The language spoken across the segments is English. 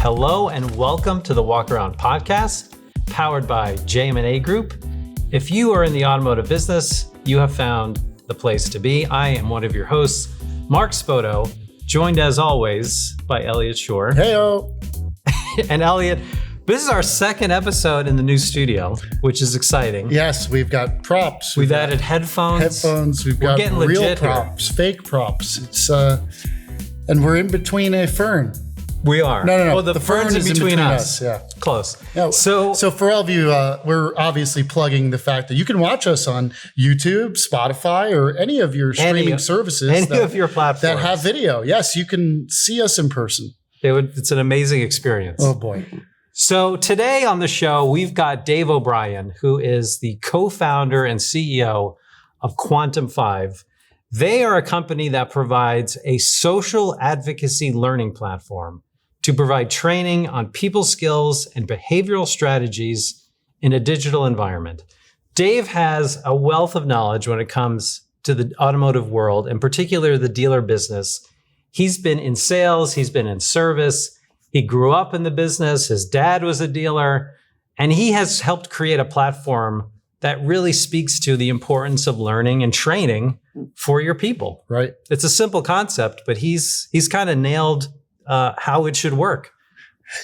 Hello and welcome to the Walk Around Podcast, powered by JM&A Group. If you are in the automotive business, you have found the place to be. I am one of your hosts, Mark Spoto, joined as always by Elliot Schor. Heyo. And Elliot, this is our second episode in the new studio, which is exciting. Yes, we've got props. We've added headphones. We've got real props, fake props. It's and we're in between a fern. We are. No. Oh, the fern's in between us. Yeah. Close. Yeah. So for all of you, we're obviously plugging the fact that you can watch us on YouTube, Spotify, or any of your streaming services. Any of your platforms. That have video. Yes, you can see us in person. It's an amazing experience. Oh, boy. So today on the show, we've got Dave O'Brien, who is the co-founder and CEO of Quantum5. They are a company that provides a social advocacy learning platform to provide training on people skills and behavioral strategies in a digital environment. Dave has a wealth of knowledge when it comes to the automotive world, in particular the dealer business. He's been in sales, he's been in service, he grew up in the business, his dad was a dealer, and he has helped create a platform that really speaks to the importance of learning and training for your people. Right. It's a simple concept, but he's kind of nailed how it should work.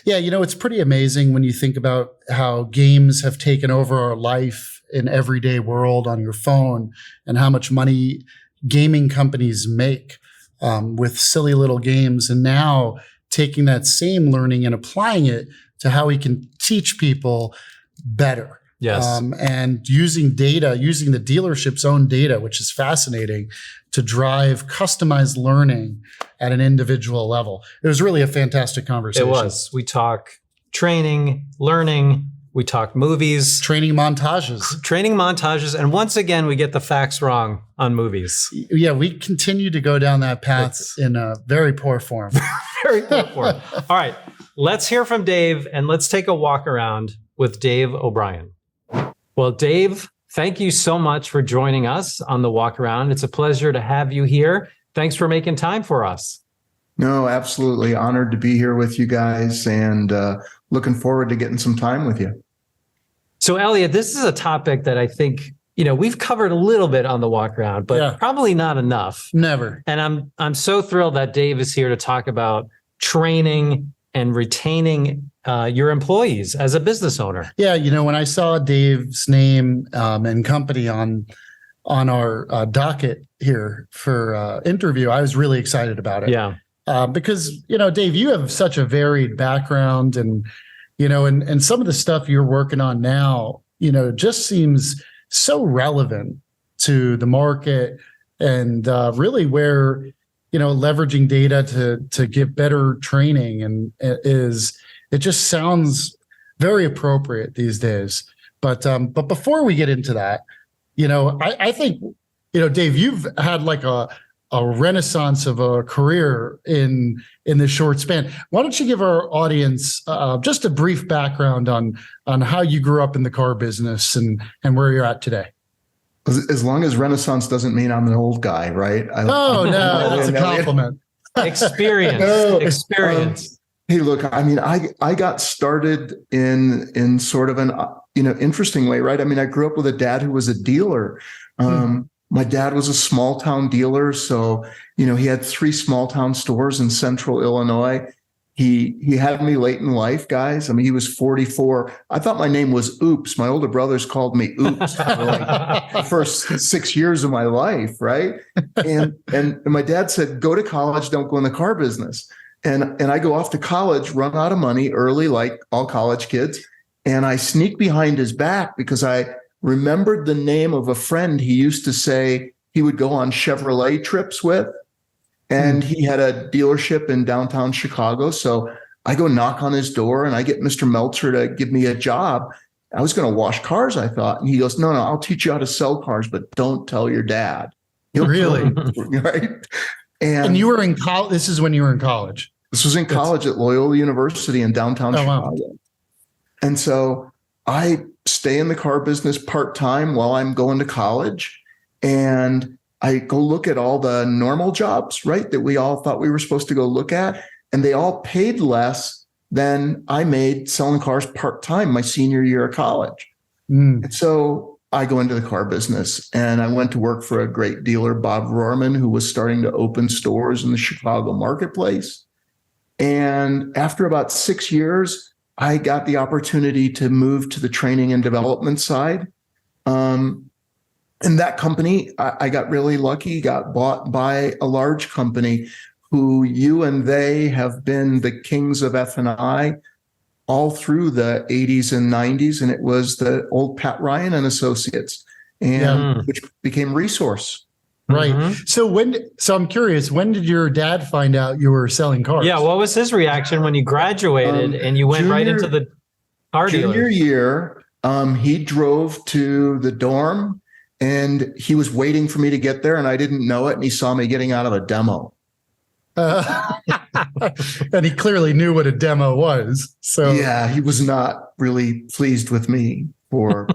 Yeah, it's pretty amazing when you think about how games have taken over our life in everyday world on your phone and how much money gaming companies make with silly little games. And now taking that same learning and applying it to how we can teach people better. Yes. And using data, using the dealership's own data, which is fascinating, to drive customized learning at an individual level. It was really a fantastic conversation. It was. We talk training, learning, we talk movies. Training montages. And once again, we get the facts wrong on movies. Yeah, we continue to go down that path in a very poor form. Very poor form. All right, let's hear from Dave and let's take a walk around with Dave O'Brien. Well, Dave, thank you so much for joining us on the walk around. It's a pleasure to have you here. Thanks for making time for us. No, absolutely. Honored to be here with you guys and looking forward to getting some time with you. So, Elliot, this is a topic that I think, we've covered a little bit on the walk around, but probably not enough. Never. And I'm so thrilled that Dave is here to talk about training and retaining your employees as a business owner. Yeah, when I saw Dave's name and company on our docket here for interview, I was really excited about it. Yeah. Because, Dave, you have such a varied background and, and some of the stuff you're working on now, just seems so relevant to the market and really where, leveraging data to give better training and it just sounds very appropriate these days. But before we get into that, I think, Dave, you've had like a renaissance of a career in this short span. Why don't you give our audience just a brief background on how you grew up in the car business and where you're at today? As long as Renaissance doesn't mean I'm an old guy, right? No, that's a compliment. Experience. Hey, look, I got started in sort of an interesting way, right? I grew up with a dad who was a dealer. My dad was a small town dealer, so he had 3 small town stores in central Illinois. He had me late in life, guys. He was 44. I thought my name was Oops. My older brothers called me Oops for like the first 6 years of my life, right? And my dad said, go to college, don't go in the car business. And I go off to college, run out of money early, like all college kids. And I sneak behind his back because I remembered the name of a friend he used to say he would go on Chevrolet trips with. And he had a dealership in downtown Chicago. So I go knock on his door and I get Mr. Meltzer to give me a job. I was going to wash cars, I thought. And he goes, no, I'll teach you how to sell cars, but don't tell your dad. Really? Right. And you were in college. This is when you were in college. This was in college at Loyola University in downtown Chicago. Wow. And so I stay in the car business part-time while I'm going to college. And I go look at all the normal jobs, right, that we all thought we were supposed to go look at. And they all paid less then I made selling cars part-time my senior year of college. And so I go into the car business, and I went to work for a great dealer, Bob Rohrman, who was starting to open stores in the Chicago marketplace. And after about 6 years, I got the opportunity to move to the training and development side. And that company, I got really lucky, got bought by a large company who you and they have been the kings of F&I all through the 80s and 90s. And it was the old Pat Ryan and Associates, and which became Resource. Right. So I'm curious, when did your dad find out you were selling cars? Yeah. What was his reaction when you graduated and you went right into the car dealer? Junior year, he drove to the dorm, and he was waiting for me to get there, and I didn't know it. And he saw me getting out of a demo. And he clearly knew what a demo was. So yeah, he was not really pleased with me for,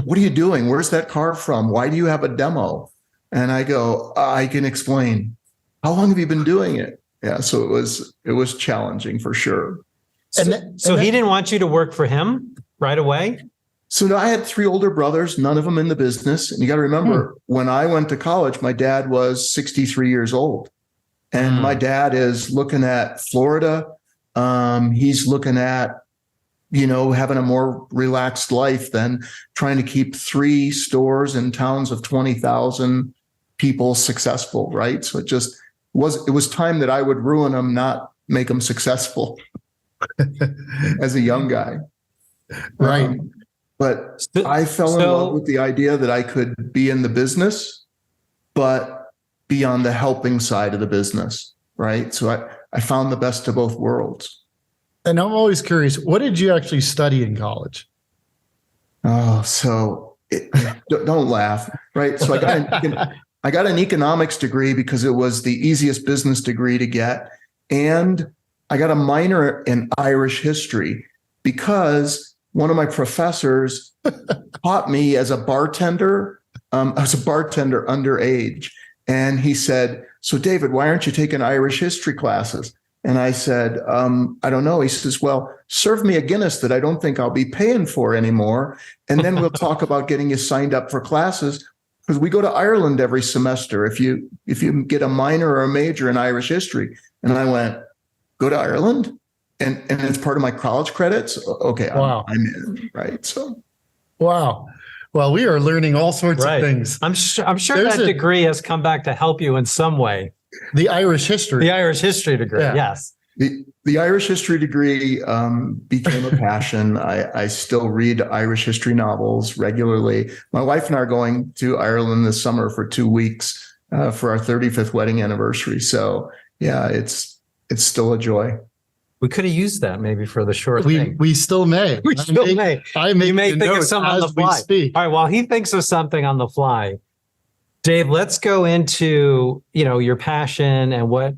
what are you doing? Where's that car from? Why do you have a demo? And I go, I can explain. How long have you been doing it? Yeah, so it was challenging for sure. So he didn't want you to work for him right away? So now I had 3 older brothers, none of them in the business. And you got to remember, when I went to college, my dad was 63 years old. And my dad is looking at Florida. He's looking at, having a more relaxed life than trying to keep 3 stores in towns of 20,000 people successful, right? So it was time that I would ruin them, not make them successful as a young guy. Right. But I fell in love with the idea that I could be in the business, but be on the helping side of the business, right? So I found the best of both worlds. And I'm always curious, what did you actually study in college? Oh, don't laugh, right? So I got an economics degree because it was the easiest business degree to get. And I got a minor in Irish history because one of my professors taught me as a bartender. I was a bartender underage. And he said, so David, why aren't you taking Irish history classes? And I said, I don't know. He says, well, serve me a Guinness that I don't think I'll be paying for anymore. And then we'll talk about getting you signed up for classes, because we go to Ireland every semester if you get a minor or a major in Irish history. And I went, go to Ireland? And it's part of my college credits? Okay, wow. I'm in, right? So, wow. Well, we are learning all sorts of things. I'm sure that degree has come back to help you in some way. The Irish history. The Irish history degree, yes. The Irish history degree became a passion. I still read Irish history novels regularly. My wife and I are going to Ireland this summer for 2 weeks for our 35th wedding anniversary. So yeah, it's still a joy. We could have used that maybe for the Schor Thing. We still may. We still may. You may think of something on the fly. All right, while he thinks of something on the fly, Dave, let's go into, your passion and what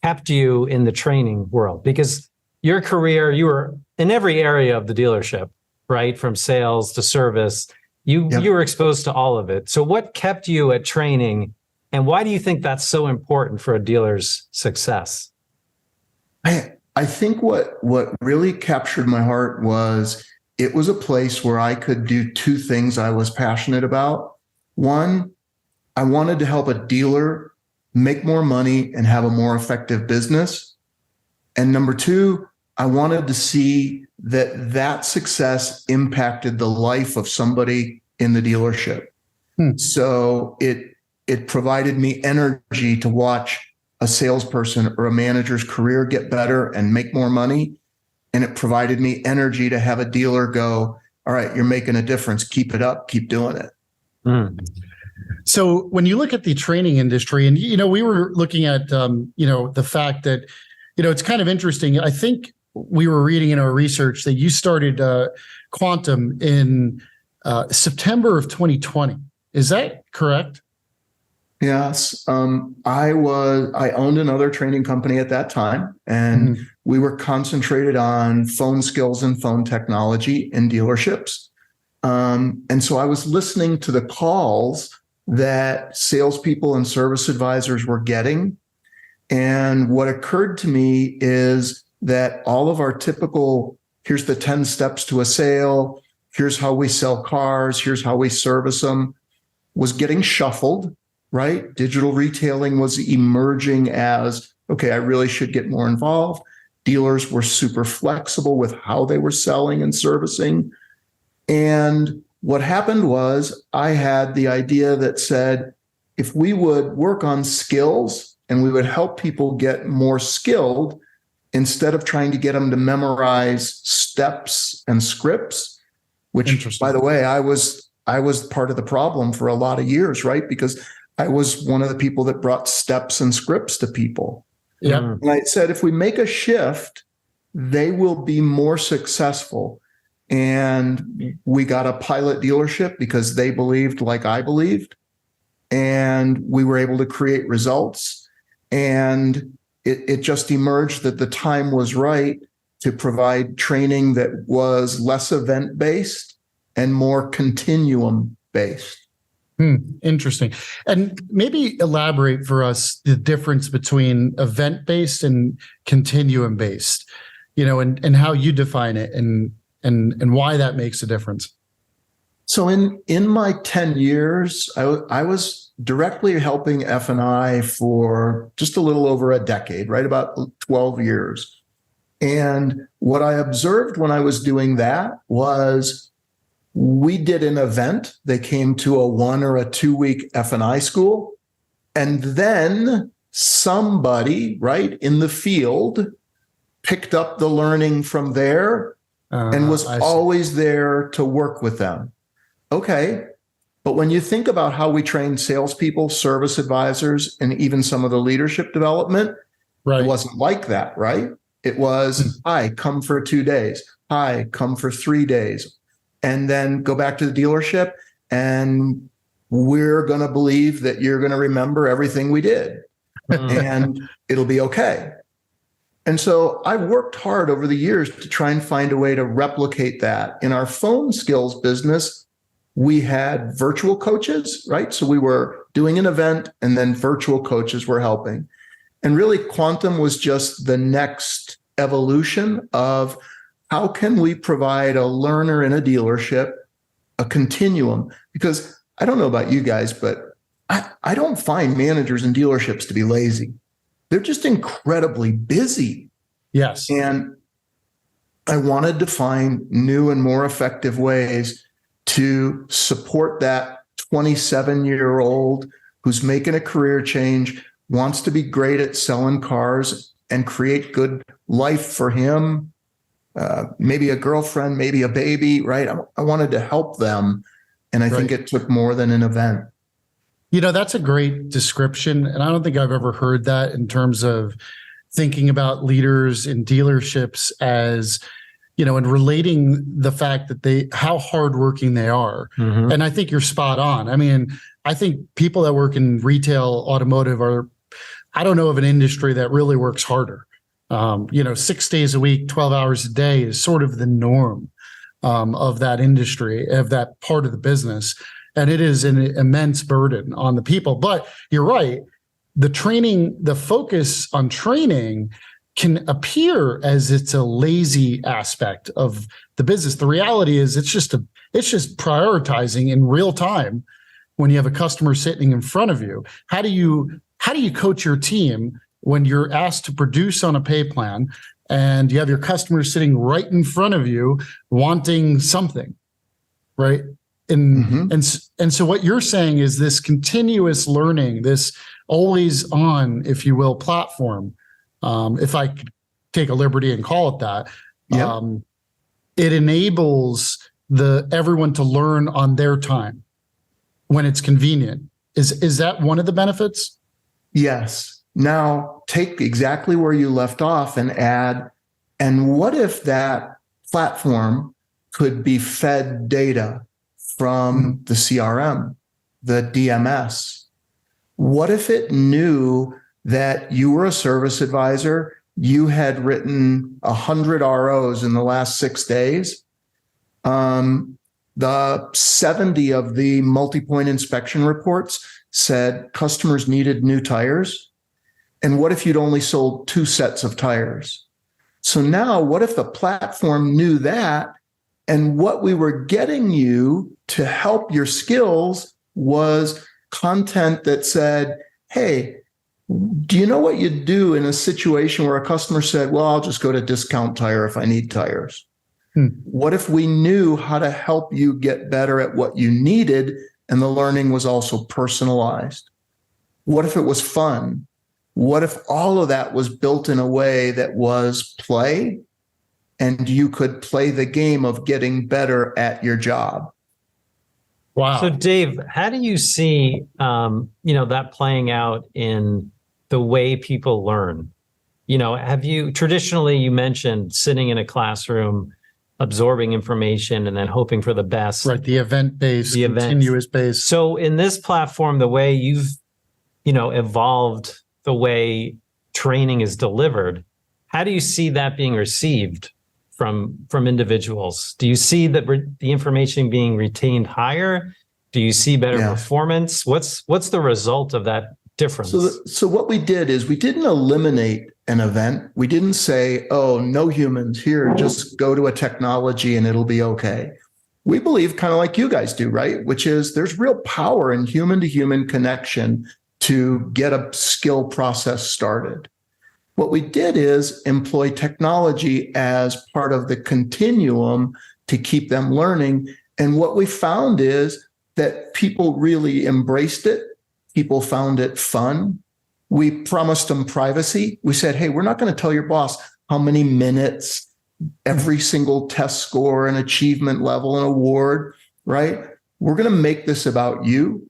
kept you in the training world, because your career, you were in every area of the dealership, right? From sales to service, you were exposed to all of it. So what kept you at training, and why do you think that's so important for a dealer's success? I think what really captured my heart was it was a place where I could do 2 things I was passionate about. One, I wanted to help a dealer make more money and have a more effective business. And number 2, I wanted to see that success impacted the life of somebody in the dealership. So it provided me energy to watch a salesperson or a manager's career get better and make more money. And it provided me energy to have a dealer go, all right, you're making a difference. Keep it up. Keep doing it. So when you look at the training industry, and, we were looking at, the fact that, it's kind of interesting. I think we were reading in our research that you started Quantum in September of 2020. Is that correct? Yes. I owned another training company at that time, and we were concentrated on phone skills and phone technology in dealerships. And so I was listening to the calls that salespeople and service advisors were getting. And what occurred to me is that all of our typical, here's the 10 steps to a sale, here's how we sell cars, here's how we service them, was getting shuffled, right? Digital retailing was emerging as, okay, I really should get more involved. Dealers were super flexible with how they were selling and servicing. And what happened was I had the idea that said, if we would work on skills and we would help people get more skilled, instead of trying to get them to memorize steps and scripts, which, by the way, I was part of the problem for a lot of years, right? Because I was one of the people that brought steps and scripts to people. Yeah. And I said, if we make a shift, they will be more successful. And we got a pilot dealership because they believed like I believed. And we were able to create results. And it just emerged that the time was right to provide training that was less event-based and more continuum-based. Interesting. And maybe elaborate for us the difference between event-based and continuum-based, and how you define it and why that makes a difference. So in my 10 years, I was directly helping F&I for just a little over a decade, right? About 12 years. And what I observed when I was doing that was we did an event. They came to a 1 or a 2 week F&I school. And then somebody, right, in the field picked up the learning from there and was always there to work with them. Okay. But when you think about how we train salespeople, service advisors, and even some of the leadership development, It wasn't like that, right? It was, hi, come for 2 days. Hi, come for 3 days. And then go back to the dealership and we're going to believe that you're going to remember everything we did and it'll be okay. And so I worked hard over the years to try and find a way to replicate that. In our phone skills business, we had virtual coaches, right? So we were doing an event and then virtual coaches were helping. And really Quantum was just the next evolution of how can we provide a learner in a dealership a continuum? Because I don't know about you guys, but I don't find managers in dealerships to be lazy. They're just incredibly busy. Yes. And I wanted to find new and more effective ways to support that 27-year-old who's making a career change, wants to be great at selling cars and create good life for him, maybe a girlfriend, maybe a baby, right? I wanted to help them. And I think it took more than an event. That's a great description. And I don't think I've ever heard that in terms of thinking about leaders in dealerships as, and relating the fact that how hardworking they are. Mm-hmm. And I think you're spot on. I mean, I think people that work in retail, automotive I don't know of an industry that really works harder. 6 days a week, 12 hours a day is sort of the norm of that industry, of that part of the business. And it is an immense burden on the people. But you're right. The focus on training can appear as it's a lazy aspect of the business. The reality is it's just prioritizing in real time when you have a customer sitting in front of you. How do you coach your team when you're asked to produce on a pay plan and you have your customers sitting right in front of you wanting something, right? And so what you're saying is this continuous learning, this always on, if you will, platform, if I could take a liberty and call it that, it enables everyone to learn on their time when it's convenient. Is that one of the benefits? Yes. Now take exactly where you left off and add, and what if that platform could be fed data from the CRM, the DMS? What if it knew that you were a service advisor, you had written 100 ROs in the last 6 days, the 70 of the multi-point inspection reports said customers needed new tires? And what if you'd only sold 2 sets of tires? So now what if the platform knew that, and what we were getting you to help your skills was content that said, hey, do you know what you'd do in a situation where a customer said, well, I'll just go to Discount Tire if I need tires? What if we knew how to help you get better at what you needed, and the learning was also personalized? What if it was fun? What if all of that was built in a way that was play, and you could play the game of getting better at your job? Wow. So Dave, how do you see, that playing out in the way people learn? Have you traditionally, you mentioned sitting in a classroom, absorbing information and then hoping for the best. Right. The event-based, continuous-based. So in this platform, the way you've, evolved the way training is delivered, how do you see that being received from individuals? Do you see that the information being retained higher? Do you see better performance? What's the result of that difference? So what we did is we didn't eliminate an event. We didn't say, oh, no humans here, just go to a technology and it'll be okay. We believe kind of like you guys do, right? Which is there's real power in human to human connection to get a skill process started. What we did is employ technology as part of the continuum to keep them learning. And what we found is that people really embraced it. People found it fun. We promised them privacy. We said, hey, we're not going to tell your boss how many minutes, every single test score and achievement level and award, right? We're going to make this about you.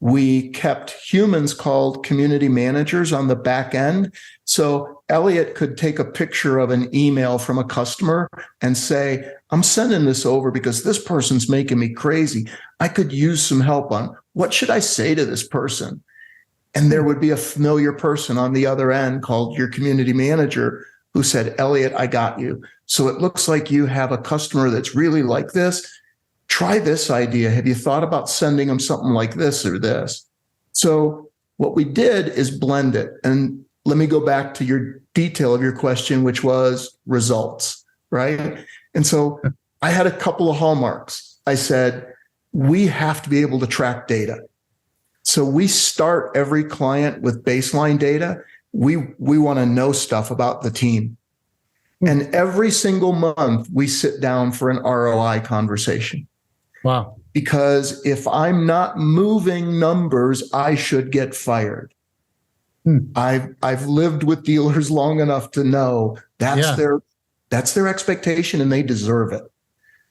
We kept humans called community managers on the back end. So Elliot could take a picture of an email from a customer and say, I'm sending this over because this person's making me crazy. I could use some help on what should I say to this person? And there would be a familiar person on the other end called your community manager who said, Elliot, I got you. So it looks like you have a customer that's really like this. Try this idea. Have you thought about sending them something like this or this? So what we did is blend it. And let me go back to your detail of your question, which was results, right? And so I had a couple of hallmarks. I said, we have to be able to track data. So we start every client with baseline data. We want to know stuff about the team. And every single month we sit down for an ROI conversation. Wow. Because if I'm not moving numbers, I should get fired. I've lived with dealers long enough to know that's their expectation and they deserve it.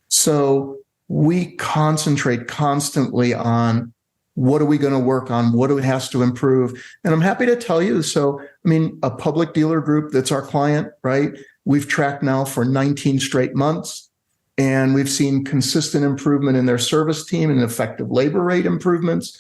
So we concentrate constantly on what are we going to work on? What do it has to improve? And I'm happy to tell you. So, a public dealer group that's our client, right? We've tracked now for 19 straight months. And we've seen consistent improvement in their service team and effective labor rate improvements,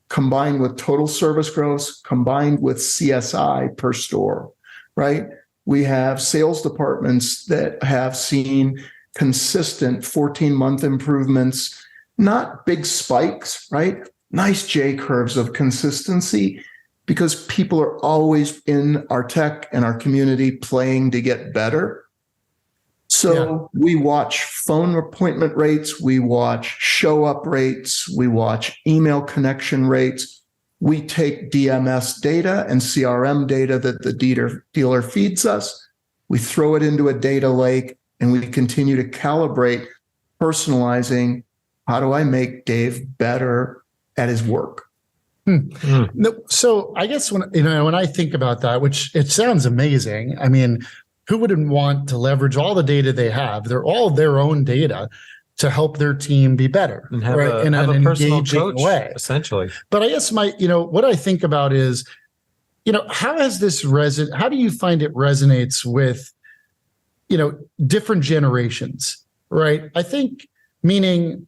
combined with total service growth, combined with CSI per store, right? We have sales departments that have seen consistent 14-month improvements, not big spikes, right? Nice J curves of consistency, because people are always in our tech and our community playing to get better. So we watch phone appointment rates, we watch show up rates, we watch email connection rates. We take DMS data and CRM data that the dealer feeds us. We throw it into a data lake and we continue to calibrate, personalizing. How do I make Dave better at his work? No, so I guess when I think about that, which it sounds amazing. Who wouldn't want to leverage all the data they have? They're all their own data to help their team be better, and have right? in an personal engaging coach, way, essentially. But I guess what I think about is, how has this how do you find it resonates with, different generations, right? I think, meaning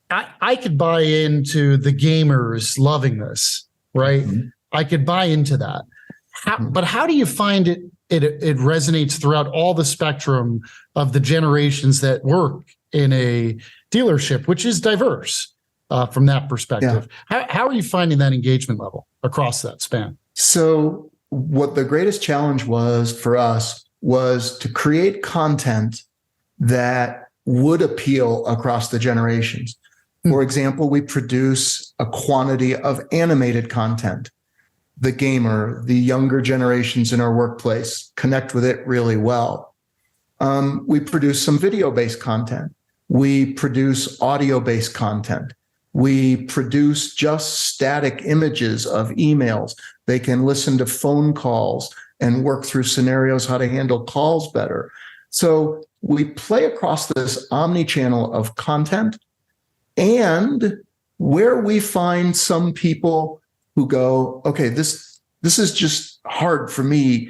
I could buy into the gamers loving this, right? Mm-hmm. I could buy into that. But how do you find it resonates throughout all the spectrum of the generations that work in a dealership, which is diverse from that perspective? How are you finding that engagement level across that span? So what the greatest challenge was for us was to create content that would appeal across the generations. For example, we produce a quantity of animated content. The gamer, the younger generations in our workplace connect with it really well. We produce some video-based content. We produce audio-based content. We produce just static images of emails. They can listen to phone calls and work through scenarios how to handle calls better. So we play across this omni-channel of content, and where we find some people who go, okay, this is just hard for me.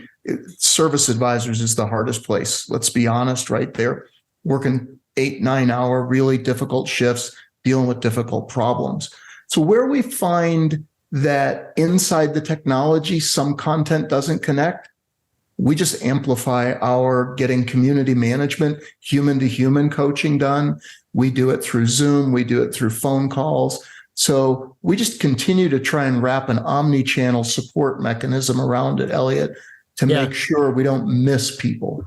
Service advisors is the hardest place. Let's be honest, right? They're working 8-9 hour, really difficult shifts, dealing with difficult problems. So where we find that inside the technology, some content doesn't connect, we just amplify our getting community management, human to human coaching done. We do it through Zoom. We do it through phone calls. So we just continue to try and wrap an omni-channel support mechanism around it, Elliot, to make sure we don't miss people.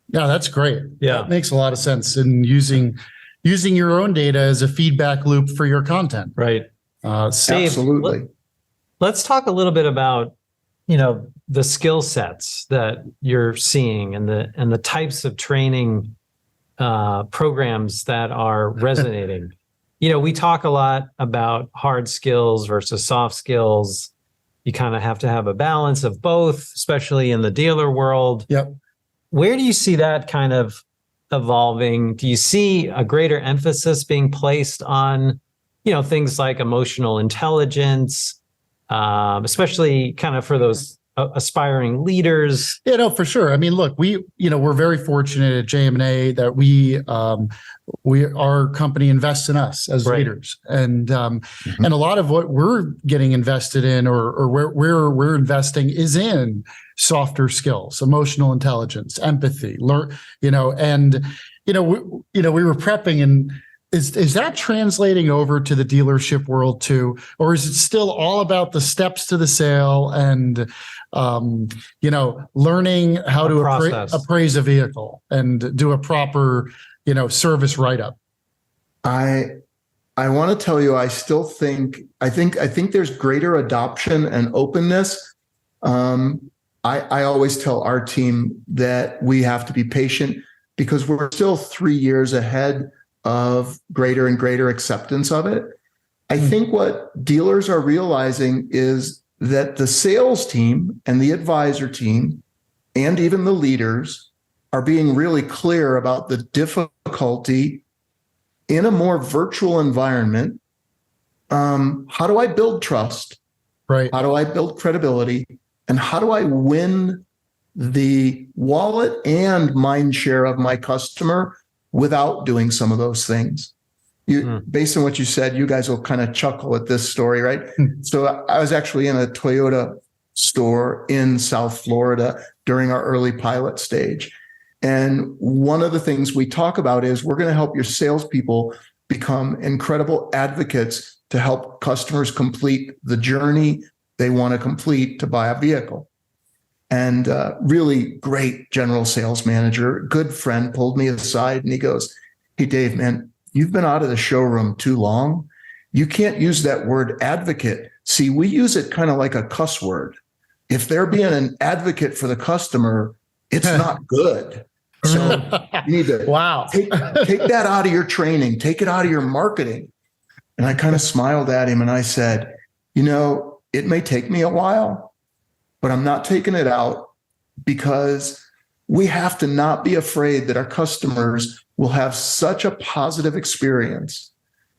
Yeah, that's great. Yeah. That makes a lot of sense. And using your own data as a feedback loop for your content. Right. Dave, Absolutely. let's talk a little bit about, the skill sets that you're seeing and the types of training programs that are resonating. We talk a lot about hard skills versus soft skills. You kind of have to have a balance of both, especially in the dealer world. Yep. Where do you see that kind of evolving? Do you see a greater emphasis being placed on, things like emotional intelligence, especially kind of for those aspiring leaders? For sure. I mean, look, we're very fortunate at JM&A that our company invests in us as leaders, and and a lot of what we're getting invested in, or where we're investing, is in softer skills, emotional intelligence, empathy, we were prepping, and is that translating over to the dealership world too, or is it still all about the steps to the sale and learning how to appraise a vehicle and do a proper service write-up? I want to tell you, I still think there's greater adoption and openness. I always tell our team that we have to be patient because we're still 3 years ahead of greater and greater acceptance of it. I think what dealers are realizing is that the sales team and the advisor team and even the leaders are being really clear about the difficulty in a more virtual environment. How do I build trust? Right. How do I build credibility? And how do I win the wallet and mind share of my customer without doing some of those things? Based on what you said, you guys will kind of chuckle at this story, right? So I was actually in a Toyota store in South Florida during our early pilot stage. And one of the things we talk about is we're going to help your salespeople become incredible advocates to help customers complete the journey they want to complete to buy a vehicle. And really great general sales manager, good friend, pulled me aside and he goes, "Hey, Dave, man, you've been out of the showroom too long. You can't use that word advocate. See, we use it kind of like a cuss word. If they're being an advocate for the customer, it's not good. So you need to take that out of your training, take it out of your marketing." And I kind of smiled at him and I said, it may take me a while, but I'm not taking it out because we have to not be afraid that our customers will have such a positive experience.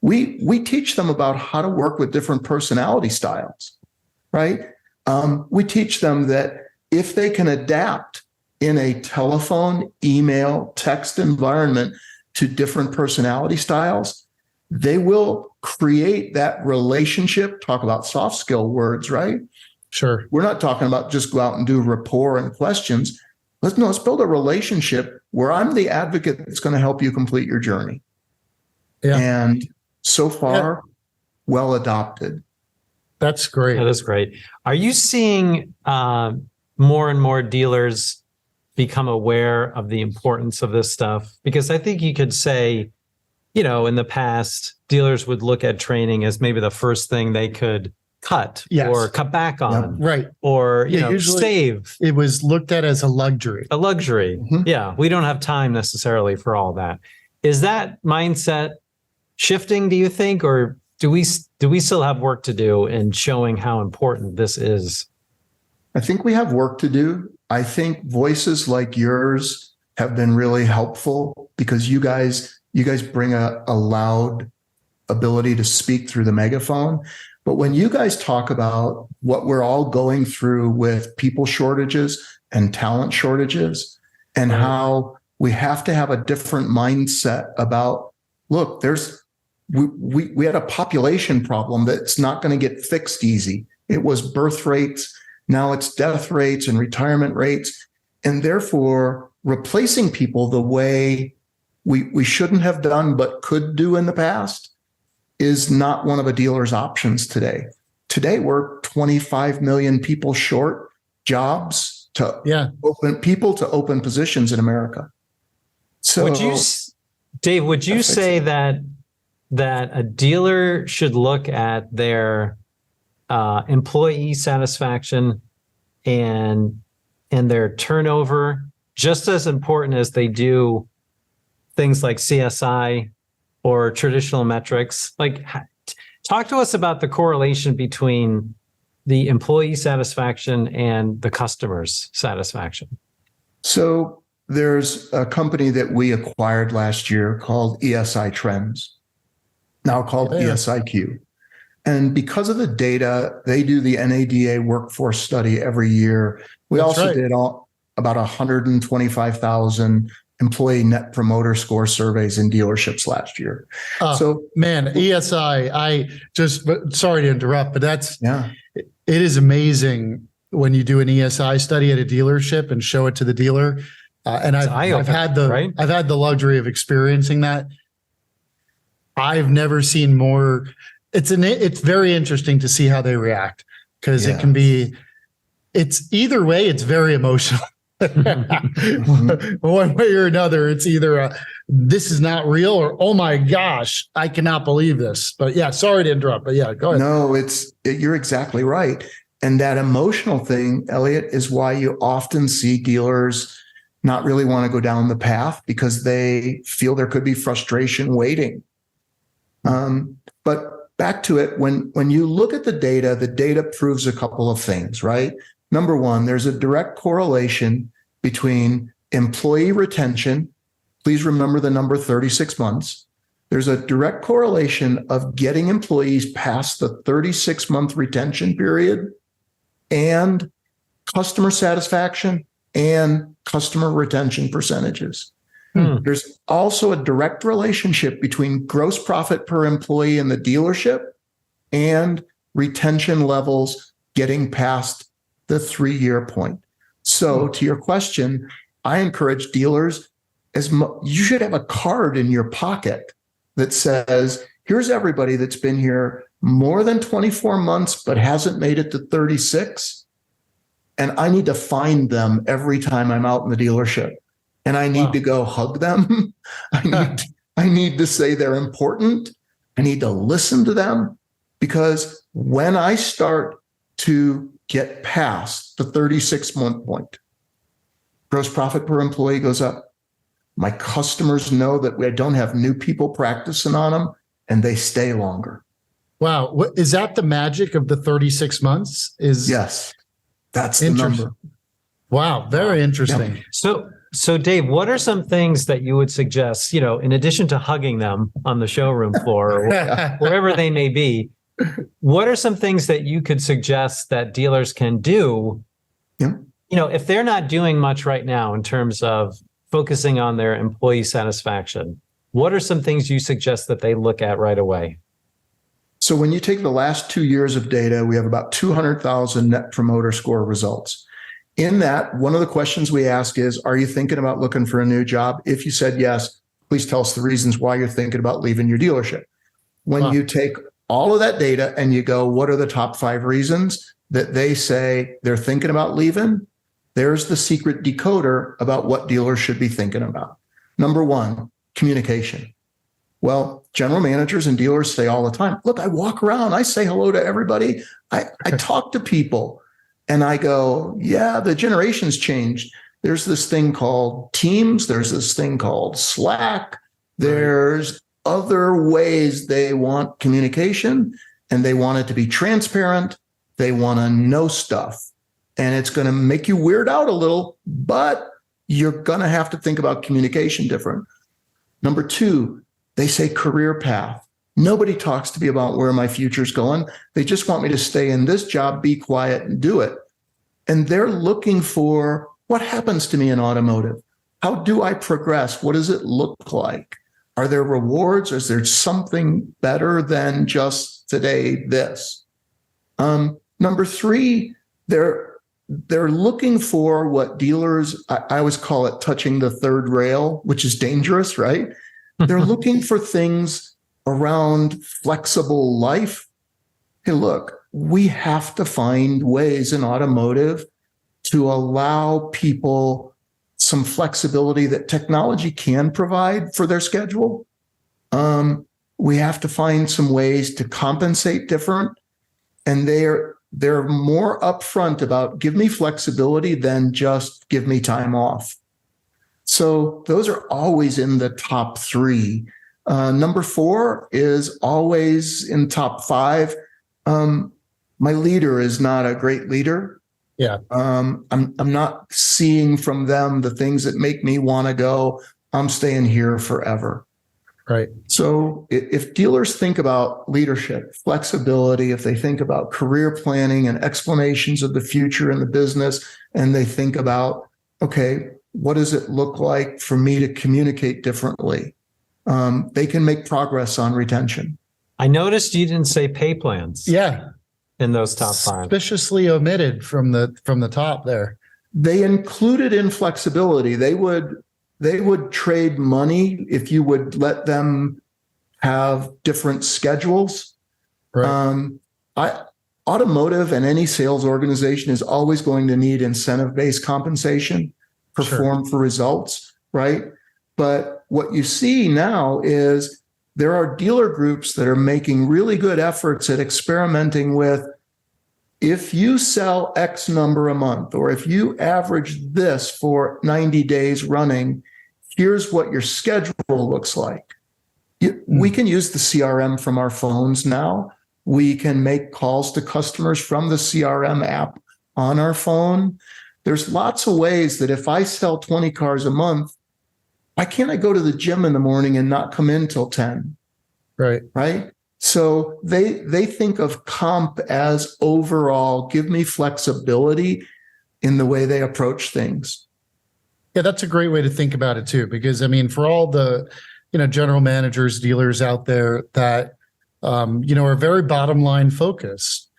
We teach them about how to work with different personality styles, right? We teach them that if they can adapt in a telephone, email, text environment to different personality styles, they will create that relationship. Talk about soft skill words, right? Sure. We're not talking about just go out and do rapport and questions. Let's build a relationship where I'm the advocate that's going to help you complete your journey. Yeah. And so far, well adopted. That's great. That is great. Are you seeing more and more dealers become aware of the importance of this stuff? Because I think you could say, in the past, dealers would look at training as maybe the first thing they could cut or cut back on, right? Or, usually save. It was looked at as a luxury. A luxury. Mhm. Yeah. We don't have time necessarily for all that. Is that mindset shifting, do you think? Or do we still have work to do in showing how important this is? I think we have work to do. I think voices like yours have been really helpful because you guys bring a loud ability to speak through the megaphone. But when you guys talk about what we're all going through with people shortages and talent shortages, and how we have to have a different mindset about, look, we had a population problem that's not going to get fixed easy. It was birth rates. Now it's death rates and retirement rates. And therefore, replacing people the way we shouldn't have done but could do in the past is not one of a dealer's options today. Today, we're 25 million people short jobs to open positions in America. So, Dave, would you say that a dealer should look at their employee satisfaction and their turnover just as important as they do things like CSI or traditional metrics? Like, talk to us about the correlation between the employee satisfaction and the customer's satisfaction. So there's a company that we acquired last year called ESI Trends, now called ESIQ. And because of the data, they do the NADA workforce study every year. We did about 125,000 employee net promoter score surveys in dealerships last year. ESI, sorry to interrupt, but it is amazing when you do an ESI study at a dealership and show it to the dealer. And I've had the luxury of experiencing that. I've never seen more. It's very interesting to see how they react, because it's either way, it's very emotional. One way or another, it's either this is not real or, oh my gosh, I cannot believe this. But yeah, sorry to interrupt, but yeah, go ahead. No, you're exactly right. And that emotional thing, Elliot, is why you often see dealers not really want to go down the path, because they feel there could be frustration waiting. But back to it, when you look at the data proves a couple of things, right? Number one, there's a direct correlation between employee retention. Please remember the number 36 months. There's a direct correlation of getting employees past the 36-month retention period and customer satisfaction and customer retention percentages. There's also a direct relationship between gross profit per employee in the dealership and retention levels getting past the 3-year point. So to your question, I encourage dealers, you should have a card in your pocket that says, here's everybody that's been here more than 24 months but hasn't made it to 36. And I need to find them every time I'm out in the dealership. And I need to go hug them. I need to say they're important. I need to listen to them, because when I start to get past the 36-month point, gross profit per employee goes up. My customers know that we don't have new people practicing on them, and they stay longer. Wow. Is that the magic of the 36 months? Yes, that's the number. Wow. Very interesting. Yeah. So Dave, what are some things that you would suggest, in addition to hugging them on the showroom floor or wherever they may be, what are some things that you could suggest that dealers can do, if they're not doing much right now in terms of focusing on their employee satisfaction? What are some things you suggest that they look at right away? So when you take the last 2 years of data, we have about 200,000 net promoter score results. In that, one of the questions we ask is, are you thinking about looking for a new job? If you said yes, please tell us the reasons why you're thinking about leaving your dealership. When you take all of that data and you go, what are the top 5 reasons that they say they're thinking about leaving? there's the secret decoder about what dealers should be thinking about. Number one, communication. Well, general managers and dealers say all the time, look, I walk around, I say hello to everybody. I talk to people and I go, yeah, the generation's changed. There's this thing called Teams. There's this thing called Slack. There's other ways they want communication, and they want it to be transparent. They want to know stuff, and it's going to make you weird out a little, but you're going to have to think about communication different. Number two, they say career path. Nobody talks to me about where my future's going. They just want me to stay in this job, be quiet, and do it. And they're looking for, what happens to me in automotive? How do I progress? What does it look like? Are there rewards? Is there something better than just today this? Number three, they're looking for what dealers, I always call it touching the third rail, which is dangerous, right? They're looking for things around flexible life. Hey, look, we have to find ways in automotive to allow people some flexibility that technology can provide for their schedule. We have to find some ways to compensate different, and they're more upfront about give me flexibility than just give me time off. So those are always in the top three. Number four is always in top five. My leader is not a great leader. Yeah. I'm not seeing from them the things that make me want to go, I'm staying here forever. Right. So if dealers think about leadership, flexibility, if they think about career planning and explanations of the future in the business, and they think about, okay, what does it look like for me to communicate differently? They can make progress on retention. I noticed you didn't say pay plans. Yeah. In those top five. Suspiciously omitted from the top there. They included in flexibility. They would trade money if you would let them have different schedules. Right. Automotive and any sales organization is always going to need incentive-based compensation, perform for results, right? But what you see now is there are dealer groups that are making really good efforts at experimenting with, if you sell X number a month, or if you average this for 90 days running, here's what your schedule looks like. We can use the CRM from our phones now. We can make calls to customers from the CRM app on our phone. There's lots of ways that if I sell 20 cars a month, why can't I go to the gym in the morning and not come in till 10? Right. Right. So they think of comp as overall, give me flexibility in the way they approach things. Yeah, that's a great way to think about it too, because I mean, for all the, general managers, dealers out there that, are very bottom line focused,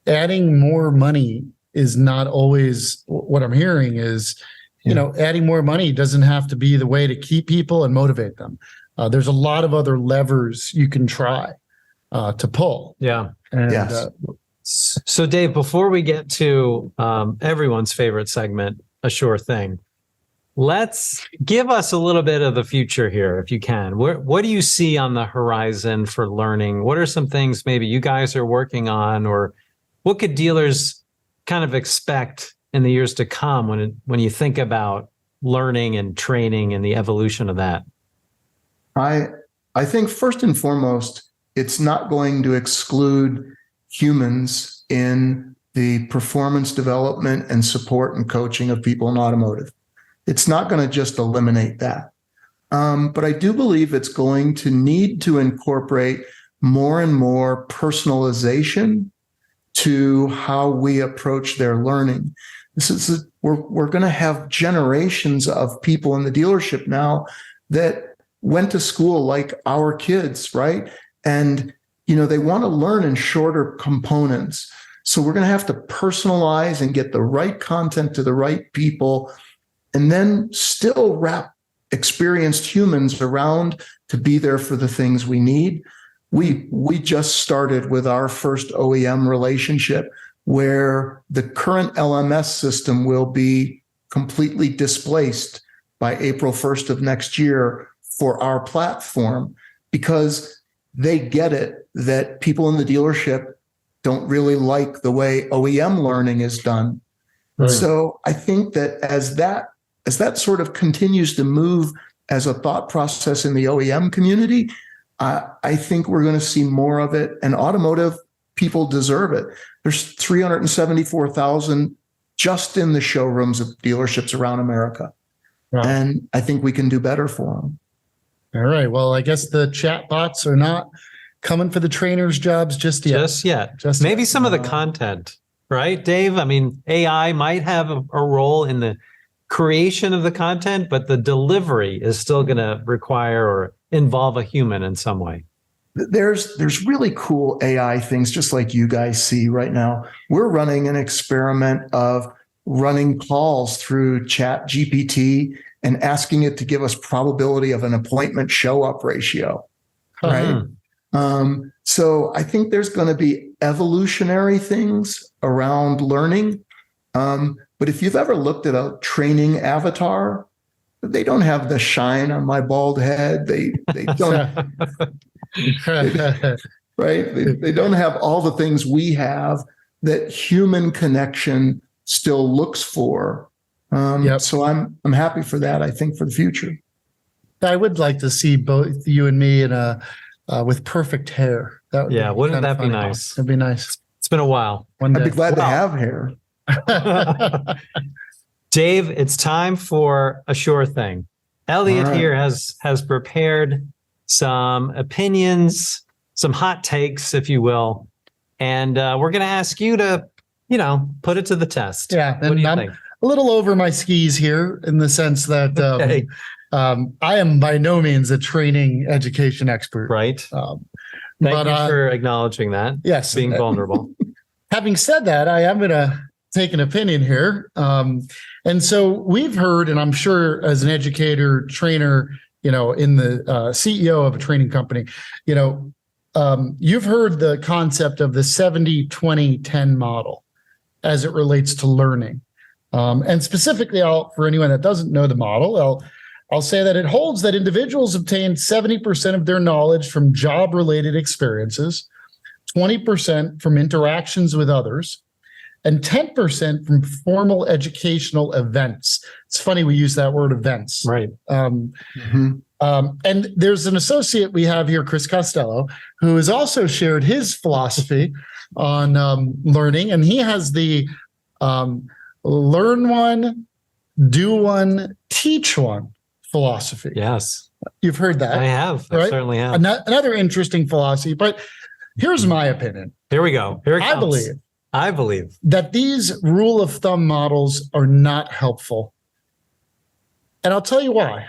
adding more money is not always what I'm hearing is, adding more money doesn't have to be the way to keep people and motivate them. There's a lot of other levers you can try to pull. Yeah. And, Yes. So Dave, before we get to everyone's favorite segment, A Schor Thing, let's give us a little bit of the future here, if you can. What do you see on the horizon for learning? What are some things maybe you guys are working on, or what could dealers kind of expect in the years to come when you think about learning and training and the evolution of that? I think first and foremost, it's not going to exclude humans in the performance development and support and coaching of people in automotive. It's not going to just eliminate that. But I do believe it's going to need to incorporate more and more personalization to how we approach their learning. We're going to have generations of people in the dealership now that went to school like our kids, right? And, they want to learn in shorter components. So we're going to have to personalize and get the right content to the right people, and then still wrap experienced humans around to be there for the things we need. We just started with our first OEM relationship where the current LMS system will be completely displaced by April 1st of next year for our platform, because they get it that people in the dealership don't really like the way OEM learning is done. Right. So I think that as that sort of continues to move as a thought process in the OEM community, I think we're going to see more of it. And automotive people deserve it. There's 374,000 just in the showrooms of dealerships around America. Wow. And I think we can do better for them. All right. Well, I guess the chat bots are not coming for the trainers' jobs just yet. Maybe some of the content, right, Dave? I mean, AI might have a role in the creation of the content, but the delivery is still going to require or involve a human in some way. There's really cool AI things, just like you guys see right now. We're running an experiment of running calls through Chat GPT and asking it to give us probability of an appointment show up ratio, right? So I think there's going to be evolutionary things around learning. But if you've ever looked at a training avatar, they don't have the shine on my bald head. They don't, right? They don't have all the things we have that human connection still looks for. So I'm happy for that, I think, for the future. I would like to see both you and me in with perfect hair. Wouldn't that be nice? It'd be nice. It's been a while. One day. I'd be glad to have hair. Dave, it's time for a Schor Thing. Elliot here has prepared some opinions, some hot takes, if you will, and we're going to ask you to, put it to the test. Yeah, what do you think? A little over my skis here in the sense that I am by no means a training education expert. Right. Thank you for acknowledging that. Yes, being vulnerable. Having said that, I am going to take an opinion here. And so we've heard, and I'm sure as an educator, trainer, in the CEO of a training company, you've heard the concept of the 70-20-10 model as it relates to learning. And specifically, for anyone that doesn't know the model, I'll say that it holds that individuals obtain 70% of their knowledge from job-related experiences, 20% from interactions with others, and 10% from formal educational events. It's funny we use that word events. Right. And there's an associate we have here, Chris Costello, who has also shared his philosophy on learning. And he has the learn one, do one, teach one philosophy. Yes. You've heard that. I have. Right? I certainly have. Another interesting philosophy. But here's my opinion. Here we go. Here it comes. I believe that these rule of thumb models are not helpful. And I'll tell you why.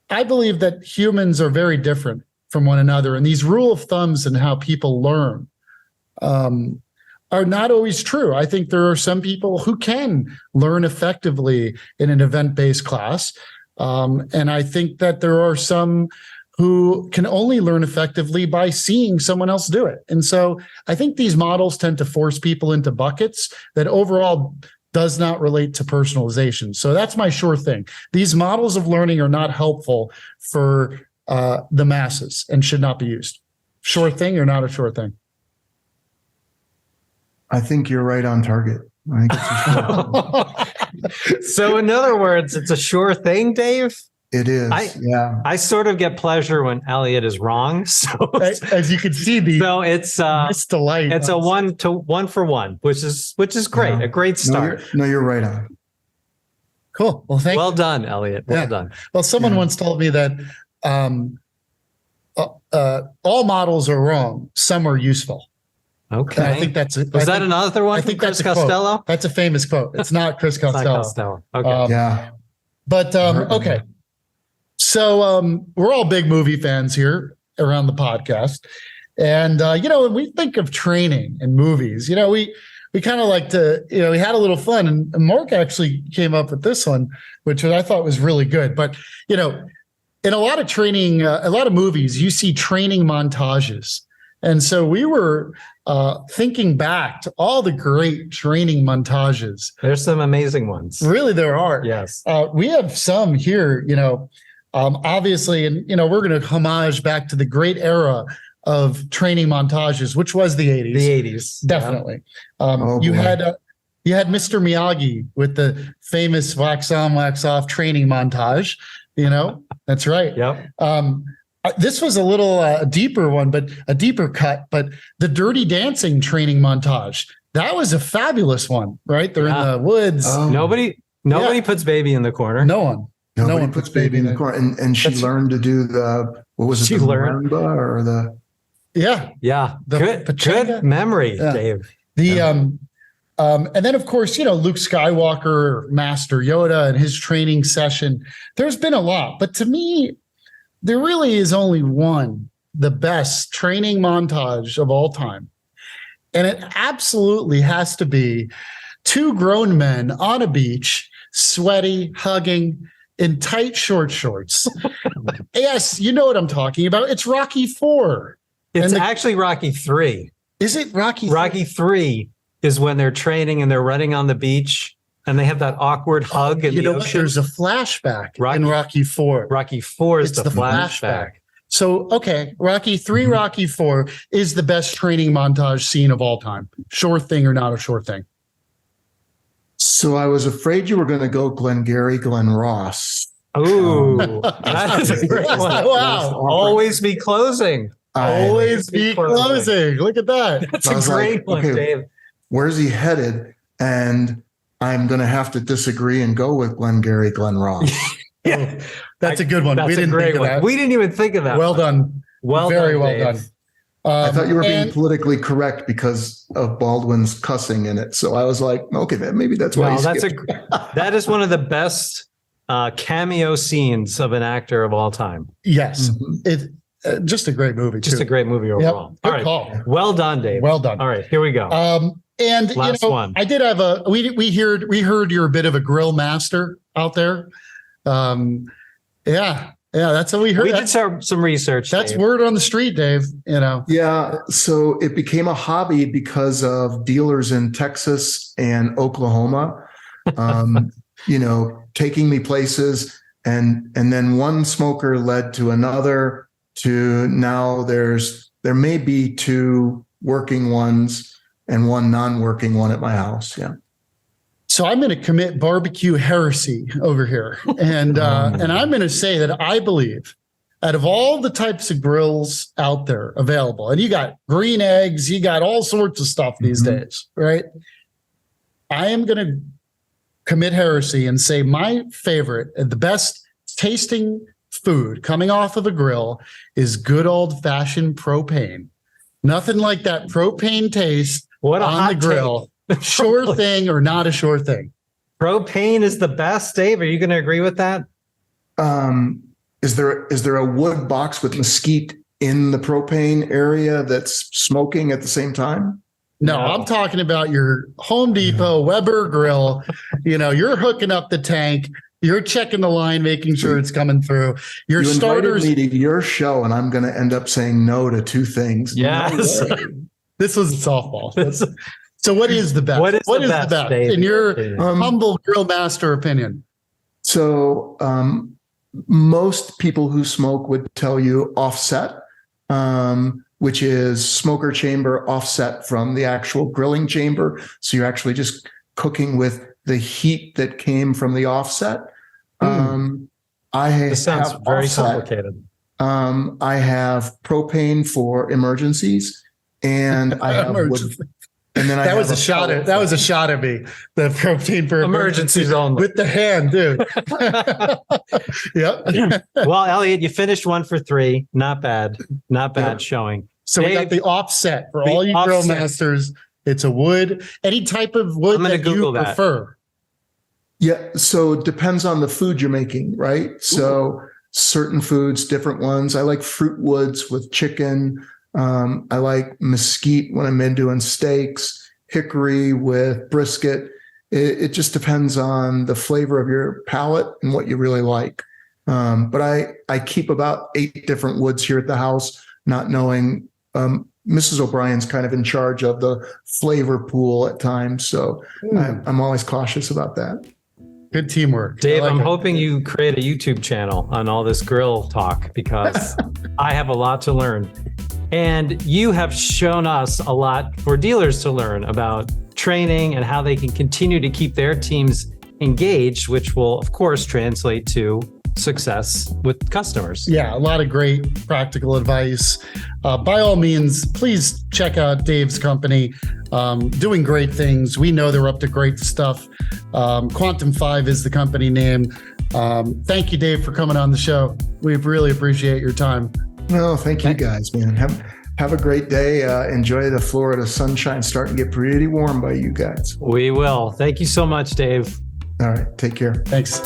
I believe that humans are very different from one another. And these rule of thumbs and how people learn are not always true. I think there are some people who can learn effectively in an event-based class. And I think that there are some who can only learn effectively by seeing someone else do it. And so I think these models tend to force people into buckets that overall does not relate to personalization. So that's my Schor Thing. These models of learning are not helpful for the masses and should not be used. Schor Thing or not a Schor Thing? I think you're right on target. I think it's a Schor Thing. So in other words, it's a Schor Thing, Dave? It is. I sort of get pleasure when Elliot is wrong. So as you can see, it's delight. It's a 1-for-1, which is great. A great start. You're right on. Cool. Well, well done, Elliot. Well done. Well, someone once told me that all models are wrong. Some are useful. Okay. And I think that's it. Was that another one? I think that's Chris Costello. Quote. That's a famous quote. It's not Chris Costello. Okay. But okay. So we're all big movie fans here around the podcast. And, when we think of training and movies, we kind of like to, we had a little fun. And Mark actually came up with this one, which I thought was really good. But, in a lot of training, a lot of movies, you see training montages. And so we were thinking back to all the great training montages. There's some amazing ones. Really, there are. Yes. We have some here, obviously, and, we're going to homage back to the great era of training montages, which was the 80s. The 80s. Definitely. Oh, You had Mr. Miyagi with the famous wax on, wax off training montage. That's right. Yep. This was a little deeper one, but a deeper cut. But the Dirty Dancing training montage, that was a fabulous one, right? They're in the woods. Oh. Nobody puts baby in the corner. No one. Nobody puts baby in the corner. And she learned to do what was it? She learned marimba or the. Yeah. Yeah. The Good memory, Dave. And then, of course, Luke Skywalker, Master Yoda, and his training session. There's been a lot, but to me, there really is only one, the best training montage of all time. And it absolutely has to be two grown men on a beach, sweaty, hugging, in tight short shorts. Yes, you know what I'm talking about. It's Rocky IV. It's actually Rocky III. Is it Rocky? Rocky III is when they're training and they're running on the beach and they have that awkward hug in the ocean. There's a flashback in Rocky IV. Rocky IV is the flashback. So, okay, Rocky III, Rocky IV is the best training montage scene of all time. Sure thing or not a sure thing? So I was afraid you were going to go Glengarry Glen Ross. Oh, that is a great one. Wow. Always be closing. Always be closing. Look at that. That's a great one, Dave. Where's he headed? And I'm going to have to disagree and go with Glengarry Glen Ross. Yeah, that's a good one. That's a great one. We didn't even think of that. Well done. Very well done. I thought you were being politically correct because of Baldwin's cussing in it. So I was like, okay, maybe that's why. That is one of the best cameo scenes of an actor of all time. Yes, it's just a great movie. Just a great movie overall. Yep. All right, call. Well done, Dave. Well done. All right, here we go. And last one. I did have we heard you're a bit of a grill master out there. Yeah, that's what we heard. We did some research. That's Dave. word on the street, Dave. Yeah. So it became a hobby because of dealers in Texas and Oklahoma, taking me places, and then one smoker led to another. To now, there may be two working ones and one non-working one at my house. Yeah. So I'm going to commit barbecue heresy over here. And I'm going to say that I believe out of all the types of grills out there available, and you got green eggs, you got all sorts of stuff these days, right? I am going to commit heresy and say my favorite and the best tasting food coming off of a grill is good old fashioned propane. Nothing like that propane taste on the grill. Sure thing or not a sure thing? Propane is the best, Dave. Are you going to agree with that? Is there a wood box with mesquite in the propane area that's smoking at the same time? No, I'm talking about your Home Depot Weber grill. You're hooking up the tank. You're checking the line, making sure it's coming through. You invited me to your show, and I'm going to end up saying no to two things. Yes. No. This was a softball. So what is the best? What is the best in your humble grill master opinion? So most people who smoke would tell you offset, which is smoker chamber offset from the actual grilling chamber. So you're actually just cooking with the heat that came from the offset. This sounds very complicated. I have propane for emergencies, and I have wood. And then that was a shot at me. The propane for emergencies only with the hand, dude. Yep. Well, Elliot, you finished 1 for 3. Not bad. Showing. So Dave, we got the offset for all you grill masters. It's a wood, any type of wood that you prefer. Yeah. So it depends on the food you're making, right? So certain foods, different ones. I like fruit woods with chicken. I like mesquite when I'm doing steaks, hickory with brisket. It just depends on the flavor of your palate and what you really like. But I keep about 8 different woods here at the house, not knowing Mrs. O'Brien's kind of in charge of the flavor pool at times. So I'm always cautious about that. Good teamwork. Dave, I like I'm it. hoping you create a YouTube channel on all this grill talk because I have a lot to learn. And you have shown us a lot for dealers to learn about training and how they can continue to keep their teams engaged, which will, of course, translate to success with customers. Yeah, a lot of great practical advice. By all means, please check out Dave's company. Doing great things. We know they're up to great stuff. Quantum5 is the company name. Thank you, Dave, for coming on the show. We really appreciate your time. Well, thank you guys, man. Have a great day. Enjoy the Florida sunshine. Starting to get pretty warm by you guys. We will. Thank you so much, Dave. All right. Take care. Thanks.